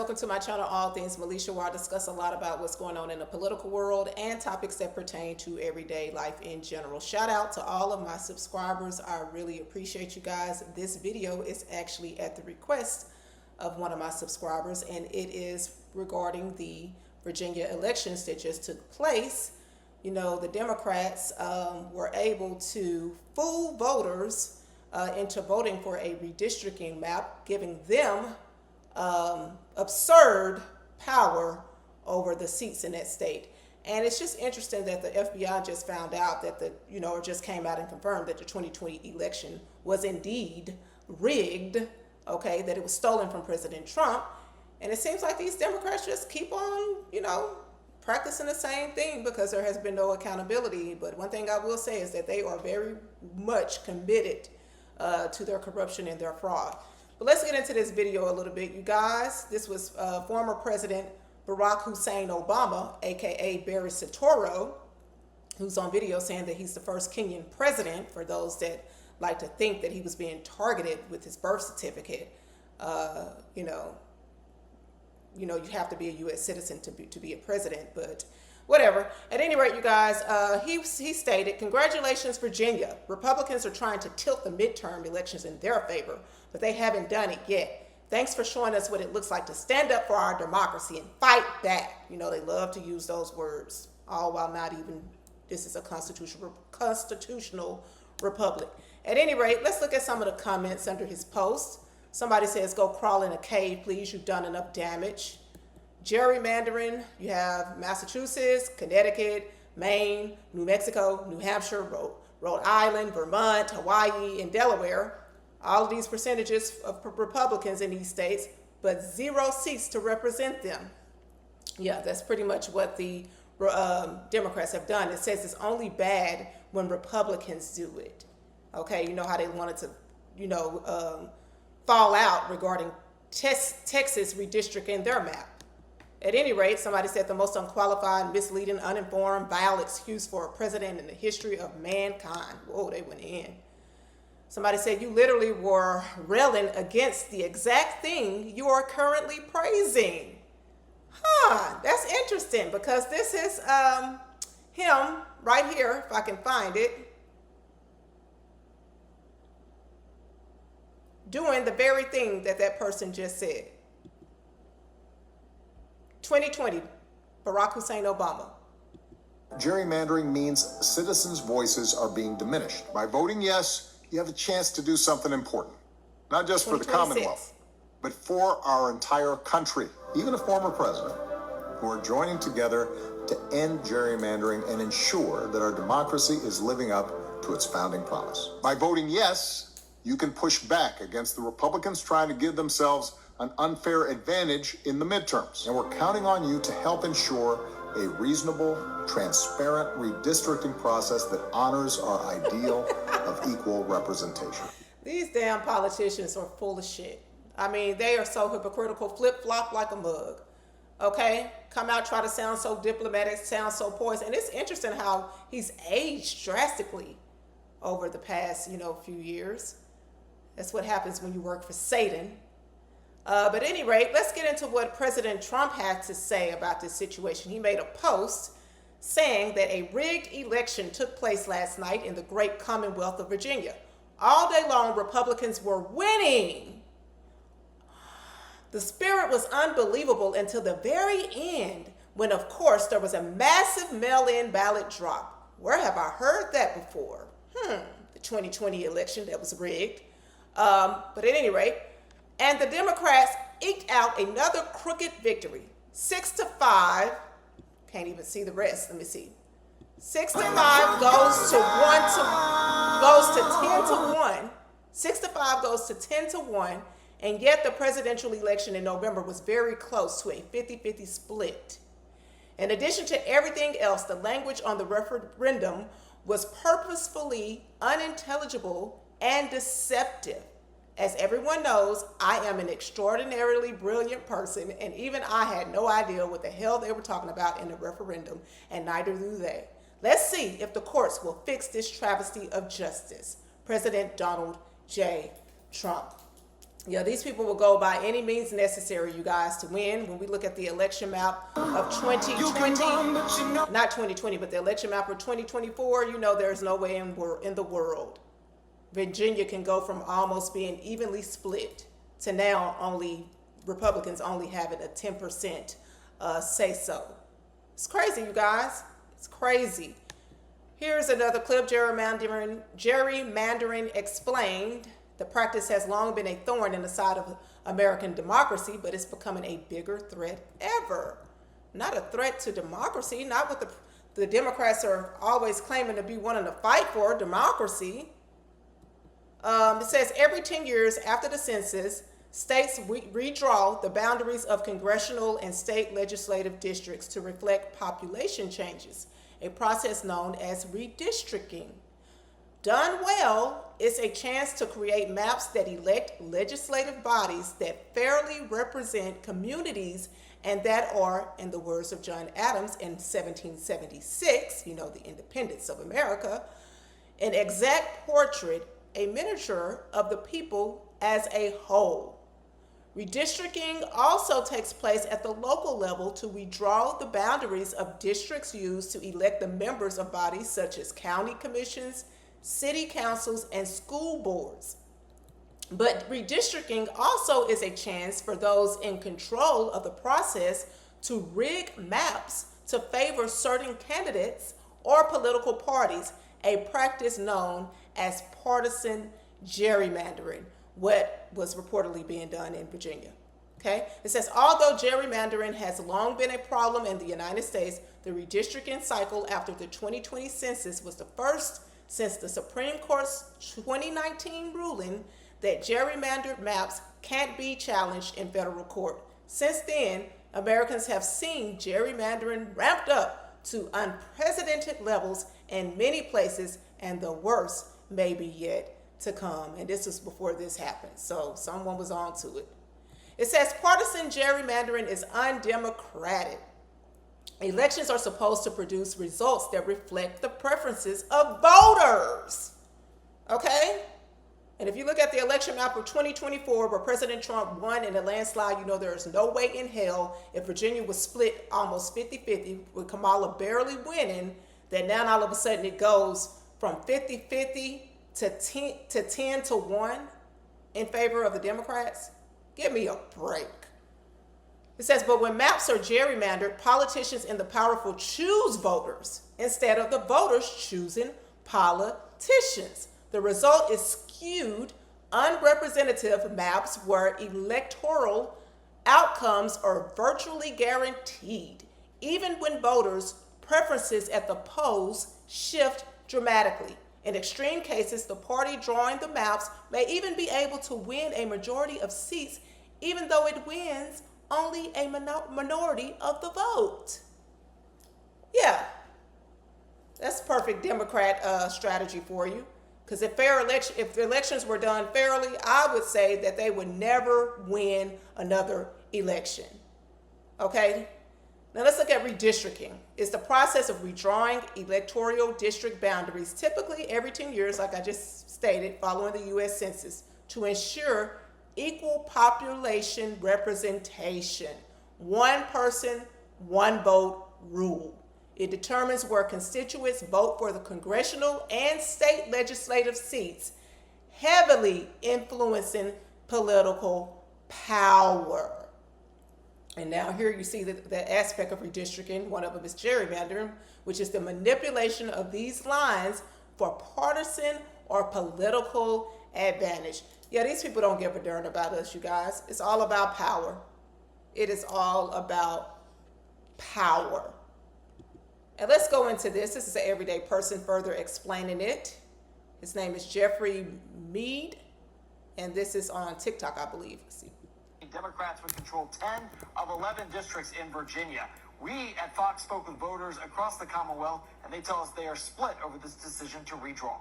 welcome to my channel, All Things Militia, where I discuss a lot about what's going on in the political world and topics that pertain to everyday life in general. Shout out to all of my subscribers. I really appreciate you guys. This video is actually at the request of one of my subscribers, and it is regarding the Virginia elections that just took place. You know, the Democrats were able to fool voters into voting for a redistricting map, giving them absurd power over the seats in that state. And it's just interesting that the FBI just found out that or just came out and confirmed that the 2020 election was indeed rigged, okay, that it was stolen from President Trump. And it seems like these Democrats just keep on, practicing the same thing because there has been no accountability. But one thing I will say is that they are very much committed to their corruption and their fraud. But let's get into this video a little bit, you guys. This was former President Barack Hussein Obama, aka Barry Soetoro, who's on video saying that he's the first Kenyan president, for those that like to think that he was being targeted with his birth certificate. You have to be a U.S. citizen to be a president, but whatever. At any rate, you guys, he stated, "Congratulations, Virginia. Republicans are trying to tilt the midterm elections in their favor, but they haven't done it yet. Thanks for showing us what it looks like to stand up for our democracy and fight back." You know, they love to use those words, all while not even, this is a constitutional republic. At any rate, let's look at some of the comments under his post. Somebody says, "Go crawl in a cave, please. You've done enough damage." Gerrymandering, you have Massachusetts, Connecticut, Maine, New Mexico, New Hampshire, Rhode Island, Vermont, Hawaii, and Delaware. All of these percentages of Republicans in these states, but 0 seats to represent them. Yeah, that's pretty much what the Democrats have done. It says it's only bad when Republicans do it. Okay, you know how they wanted to, fall out regarding Texas redistricting their map. At any rate, somebody said the most unqualified, misleading, uninformed, vile excuse for a president in the history of mankind. Whoa, they went in. Somebody said you literally were railing against the exact thing you are currently praising. That's interesting, because this is him right here, if I can find it, doing the very thing that person just said. 2020, Barack Hussein Obama. Gerrymandering means citizens' voices are being diminished. By voting yes, you have a chance to do something important, not just for the Commonwealth, but for our entire country. Even a former president, who are joining together to end gerrymandering and ensure that our democracy is living up to its founding promise. By voting yes, you can push back against the Republicans trying to give themselves an unfair advantage in the midterms. And we're counting on you to help ensure a reasonable, transparent redistricting process that honors our ideal of equal representation. These damn politicians are full of shit. I mean, they are so hypocritical, flip-flop like a mug. Okay? Come out, try to sound so diplomatic, sound so poised. And it's interesting how he's aged drastically over the past, few years. That's what happens when you work for Satan. But at any rate, let's get into what President Trump had to say about this situation. He made a post saying that a rigged election took place last night in the great Commonwealth of Virginia. All day long, Republicans were winning. The spirit was unbelievable until the very end, when, of course, there was a massive mail-in ballot drop. Where have I heard that before? The 2020 election that was rigged. But at any rate, and the Democrats eked out another crooked victory. 6-5. Can't even see the rest. Let me see. 6-5 goes to 10-1. 6-5 goes to 10-1. And yet the presidential election in November was very close to a 50-50 split. In addition to everything else, the language on the referendum was purposefully unintelligible and deceptive. As everyone knows, I am an extraordinarily brilliant person, and even I had no idea what the hell they were talking about in the referendum, and neither do they. Let's see if the courts will fix this travesty of justice. President Donald J. Trump. Yeah, these people will go by any means necessary, you guys, to win. When we look at the election map of 2020, not 2020, but the election map of 2024, you know there's no way in the world Virginia can go from almost being evenly split to now only Republicans only having a 10% say so. It's crazy, you guys. It's crazy. Here's another clip, gerrymandering explained. The practice has long been a thorn in the side of American democracy, but it's becoming a bigger threat ever. Not a threat to democracy, not what the Democrats are always claiming to be wanting to fight for, democracy. It says every 10 years after the census, states redraw the boundaries of congressional and state legislative districts to reflect population changes, a process known as redistricting. Done well, it's a chance to create maps that elect legislative bodies that fairly represent communities and that are, in the words of John Adams in 1776, you know, the independence of America, an exact portrait, a miniature of the people as a whole. Redistricting also takes place at the local level to redraw the boundaries of districts used to elect the members of bodies such as county commissions, city councils, and school boards. But redistricting also is a chance for those in control of the process to rig maps to favor certain candidates or political parties, a practice known as partisan gerrymandering, what was reportedly being done in Virginia. Okay? It says, although gerrymandering has long been a problem in the United States, the redistricting cycle after the 2020 census was the first since the Supreme Court's 2019 ruling that gerrymandered maps can't be challenged in federal court. Since then, Americans have seen gerrymandering ramped up to unprecedented levels in many places, and the worst may be yet to come. And this is before this happened, so someone was on to it. It says partisan gerrymandering is undemocratic. Elections are supposed to produce results that reflect the preferences of voters. Okay? And if you look at the election map of 2024, where President Trump won in a landslide, you know there is no way in hell if Virginia was split almost 50-50 with Kamala barely winning, that now all of a sudden it goes from 50-50 to 10-1 in favor of the Democrats. Give me a break. It says, but when maps are gerrymandered, politicians and the powerful choose voters instead of the voters choosing politicians. The result is skewed, unrepresentative maps where electoral outcomes are virtually guaranteed, even when voters' preferences at the polls shift dramatically. In extreme cases, the party drawing the maps may even be able to win a majority of seats, even though it wins only a minority of the vote. Yeah, that's perfect Democrat strategy for you. Because if the elections were done fairly, I would say that they would never win another election. Okay? Now let's look at redistricting. It's the process of redrawing electoral district boundaries, typically every 10 years, like I just stated, following the U.S. Census, to ensure equal population representation. One person, one vote rule. It determines where constituents vote for the congressional and state legislative seats, heavily influencing political power. And now here you see the aspect of redistricting. One of them is gerrymandering, which is the manipulation of these lines for partisan or political advantage. Yeah, these people don't give a darn about us, you guys. It's all about power. It is all about power. And let's go into this. This is an everyday person further explaining it. His name is Jeffrey Mead, and this is on TikTok, I believe. Let's see. Democrats would control 10 of 11 districts in Virginia. We at Fox spoke with voters across the Commonwealth, and they tell us they are split over this decision to redraw.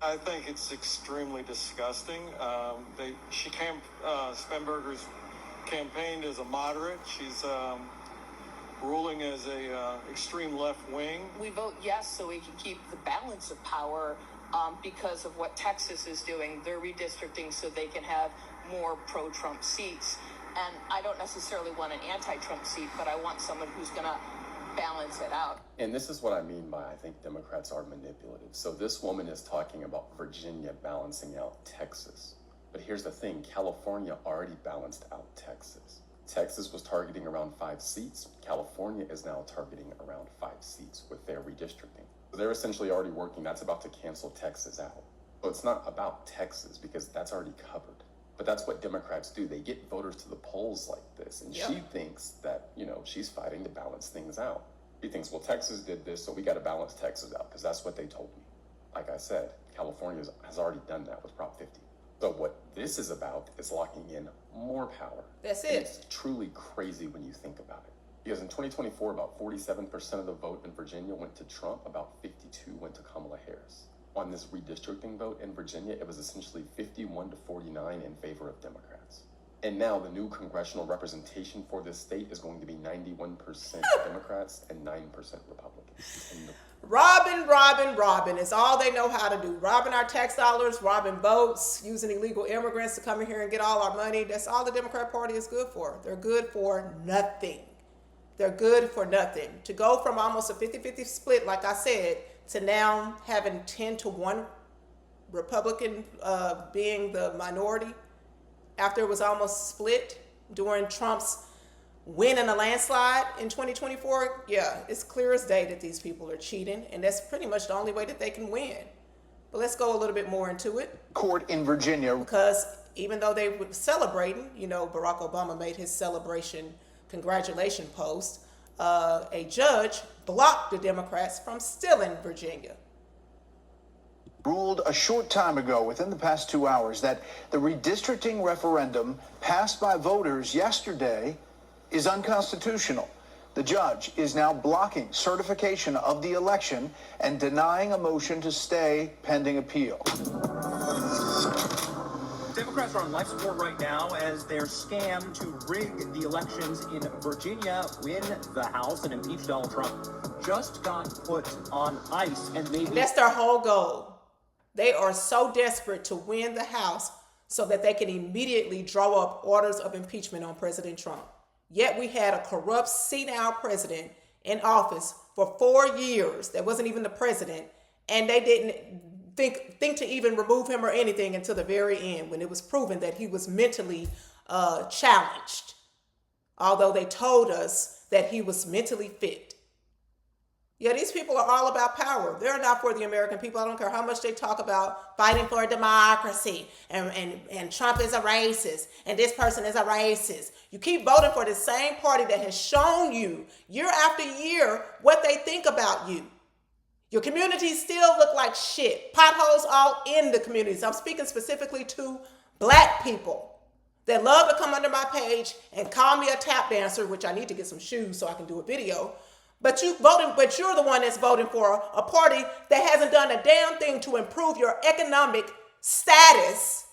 I think it's extremely disgusting. Spenberger's campaigned as a moderate. She's ruling as a extreme left wing. We vote yes so we can keep the balance of power because of what Texas is doing. They're redistricting so they can have more pro-Trump seats. And I don't necessarily want an anti-Trump seat, but I want someone who's going to balance it out. And this is what I mean by I think Democrats are manipulative. So this woman is talking about Virginia balancing out Texas. But here's the thing, California already balanced out Texas. Texas was targeting around 5 seats. California is now targeting around 5 seats with their redistricting. So they're essentially already working. That's about to cancel Texas out. So it's not about Texas because that's already covered. But that's what Democrats do. They get voters to the polls like this. And she thinks that, she's fighting to balance things out. She thinks, well, Texas did this, so we got to balance Texas out because that's what they told me. Like I said, California has already done that with Prop 50. So what this is about is locking in more power. That's And it. it's truly crazy when you think about it. Because in 2024, about 47% of the vote in Virginia went to Trump, about 52 went to Kamala Harris. On this redistricting vote in Virginia, it was essentially 51 to 49 in favor of Democrats. And now the new congressional representation for this state is going to be 91% Democrats and 9% Republicans. And Robbing is all they know how to do. Robbing our tax dollars, robbing votes, using illegal immigrants to come in here and get all our money. That's all the Democrat Party is good for. They're good for nothing. They're good for nothing. To go from almost a 50-50 split, like I said, to now having 10-1 Republican being the minority after it was almost split during Trump's win in a landslide in 2024, it's clear as day that these people are cheating, and that's pretty much the only way that they can win. But let's go a little bit more into it. Court in Virginia. Because even though they were celebrating, Barack Obama made his celebration congratulation post, a judge blocked the Democrats from stealing Virginia. Ruled a short time ago, within the past 2 hours, that the redistricting referendum passed by voters yesterday is unconstitutional. The judge is now blocking certification of the election and denying a motion to stay pending appeal. Democrats are on life support right now as their scam to rig the elections in Virginia, win the House, and impeach Donald Trump just got put on ice. And that's their whole goal. They are so desperate to win the House so that they can immediately draw up orders of impeachment on President Trump. Yet we had a corrupt, senile president in office for 4 years that wasn't even the president, and they didn't think to even remove him or anything until the very end when it was proven that he was mentally challenged, although they told us that he was mentally fit. Yeah, these people are all about power. They're not for the American people. I don't care how much they talk about fighting for democracy and Trump is a racist and this person is a racist. You keep voting for the same party that has shown you year after year what they think about you. Your communities still look like shit. Potholes all in the communities. I'm speaking specifically to Black people that love to come under my page and call me a tap dancer, which I need to get some shoes so I can do a video. But you're the one that's voting for a party that hasn't done a damn thing to improve your economic status.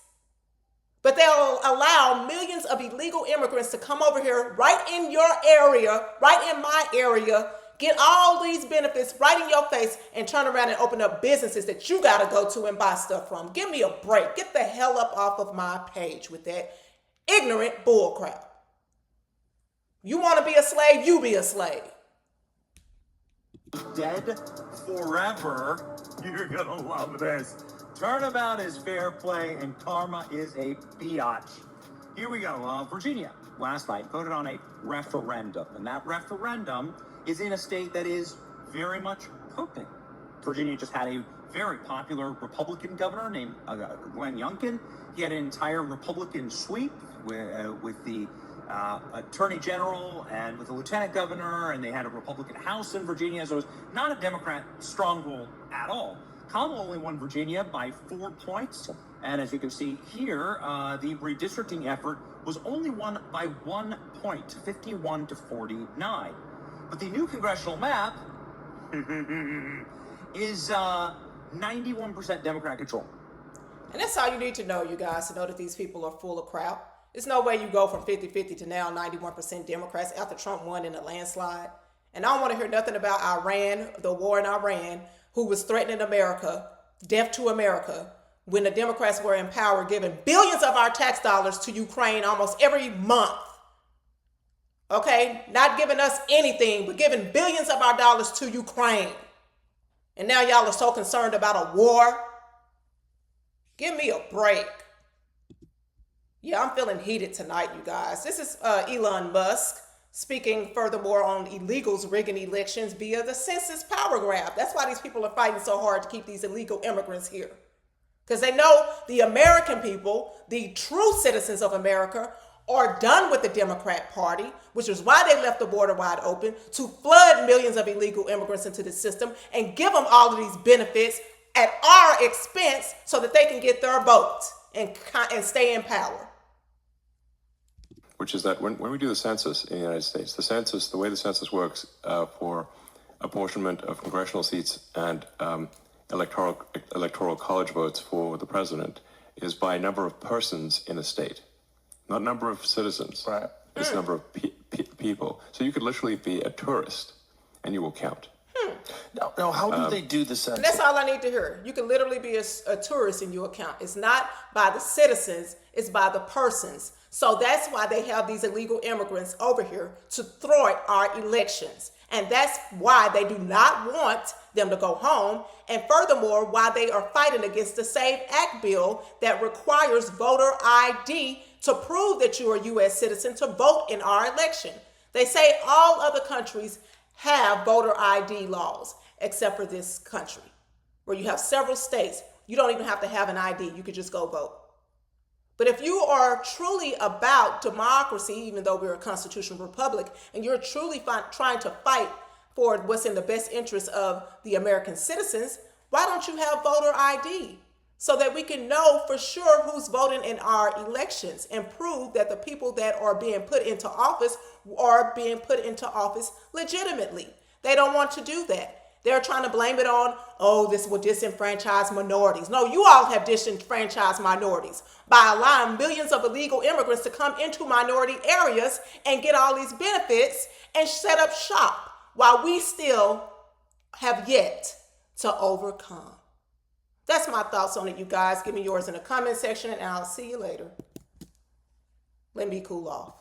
But they'll allow millions of illegal immigrants to come over here right in your area, right in my area, get all these benefits right in your face and turn around and open up businesses that you got to go to and buy stuff from. Give me a break. Get the hell up off of my page with that ignorant bullcrap. You want to be a slave, you be a slave. Dead forever. You're gonna love this. Turnabout is fair play and karma is a biatch. Here we go. Virginia last night voted on a referendum, and that referendum is in a state that is very much coping. Virginia just had a very popular Republican governor named Glenn Youngkin. He had an entire Republican sweep with the attorney general and with the lieutenant governor, and they had a Republican House in Virginia, so it was not a Democrat stronghold at all. Kamala only won Virginia by 4 points, and as you can see here, the redistricting effort was only won by 1 point, 51 to 49. But the new congressional map is 91% Democrat control. And that's all you need to know, you guys, to know that these people are full of crap. There's no way you go from 50-50 to now 91% Democrats after Trump won in a landslide. And I don't want to hear nothing about Iran, the war in Iran, who was threatening America death to America, when the Democrats were in power, giving billions of our tax dollars to Ukraine almost every month. Okay? Not giving us anything, but giving billions of our dollars to Ukraine. And now y'all are so concerned about a war. Give me a break. Yeah, I'm feeling heated tonight, you guys. This is Elon Musk speaking furthermore on illegals rigging elections via the census power grab. That's why these people are fighting so hard to keep these illegal immigrants here. Because they know the American people, the true citizens of America, are done with the Democrat Party, which is why they left the border wide open, to flood millions of illegal immigrants into the system and give them all of these benefits at our expense so that they can get their vote and stay in power. Which is that when we do the census in the United States, the way the census works for apportionment of congressional seats and electoral college votes for the president is by number of persons in a state, not number of citizens. Right. It's number of people. So you could literally be a tourist and you will count. Now, how do they do the census? And that's all I need to hear. You can literally be a tourist in your account. It's not by the citizens, it's by the persons. So that's why they have these illegal immigrants over here to thwart our elections. And that's why they do not want them to go home. And furthermore, why they are fighting against the SAVE Act bill that requires voter ID to prove that you're a U.S. citizen to vote in our election. They say all other countries have voter ID laws except for this country, where you have several states. You don't even have to have an ID. You could just go vote. But if you are truly about democracy, even though we're a constitutional republic, and you're truly trying to fight for what's in the best interest of the American citizens, why don't you have voter ID so that we can know for sure who's voting in our elections and prove that the people that are being put into office are being put into office legitimately? They don't want to do that. They're trying to blame it on, oh, this will disenfranchise minorities. No, you all have disenfranchised minorities by allowing millions of illegal immigrants to come into minority areas and get all these benefits and set up shop while we still have yet to overcome. That's my thoughts on it, you guys. Give me yours in the comment section, and I'll see you later. Let me cool off.